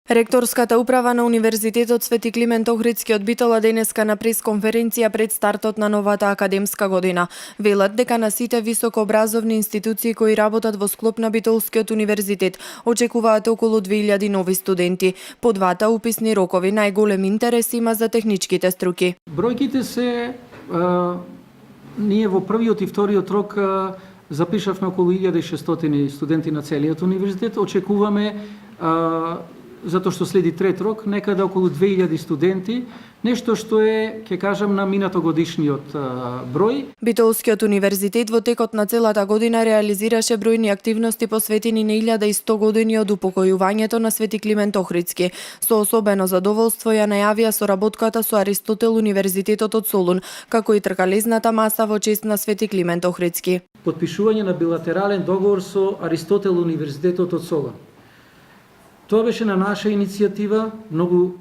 Ректорската управа на Универзитетот Свети Климент Охридски одбитала денеска на пресконференција пред стартот на новата академска година. Велат дека на сите високообразовни институции кои работат во склоп на Битолскиот универзитет очекуваат околу 2000 нови студенти. По двата уписни рокови најголем интерес има за техничките струки. Бројките се ние во првиот и вториот рок запишавме околу 1600 студенти на целиот универзитет. Очекуваме затоа што следи трет рок, некаде околу 2000 студенти, нешто што е, ќе кажам, на минатогодишниот број. Битолскиот универзитет во текот на целата година реализираше бројни активности посветени на 1100 години од упокојувањето на Свети Климент Охридски. Со особено задоволство ја најавија соработката со Аристотел Универзитетот од Солун, како и тркалезната маса во чест на Свети Климент Охридски. Потпишување на билатерален договор со Аристотел Универзитетот од Солун. Тоа беше на наша иницијатива, многу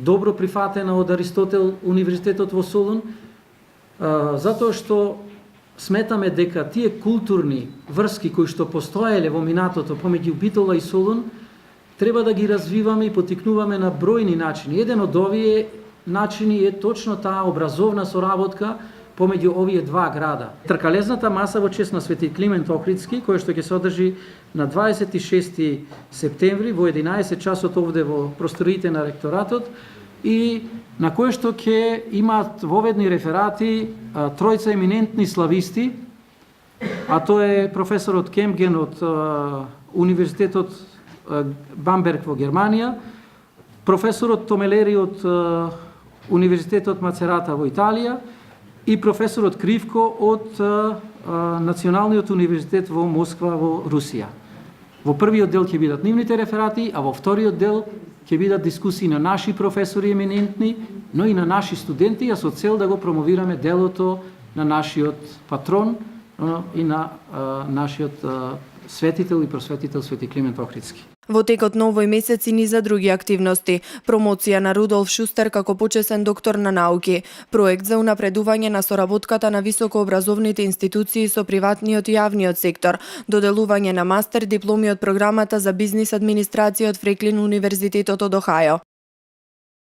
добро прифатена од Аристотел Универзитетот во Солун, затоа што сметаме дека тие културни врски кои што постоеле во минатото помеѓу Битола и Солун, треба да ги развиваме и потикнуваме на бројни начини. Еден од овие начини е точно таа образовна соработка помеѓу овие два града. Тркалезната маса во чест на Свети Климент Охридски, која што ќе се одржи на 26 септември во 11 часот овде во просториите на ректоратот и на кој што ќе имаат воведни реферати тројца еминентни слависти, а тоа е професорот Кемген од Универзитетот Бамберг во Германија, професорот Томелери од Универзитетот Мацерата во Италија и професорот Кривко од Националниот универзитет во Москва во Русија. Во првиот дел ќе бидат нивните реферати, а во вториот дел ќе бидат дискусии на наши професори еминентни, но и на наши студенти, а со цел да го промовираме делото на нашиот патрон и на нашиот светител и просветител Свети Климент Охридски. Во текот на овој месец и низа други активности. Промоција на Рудолф Шустер како почесен доктор на науки, проект за унапредување на соработката на високообразовните институции со приватниот и јавниот сектор, доделување на мастер дипломи од програмата за бизнис администрација од Фреклин Универзитетот од Охајо.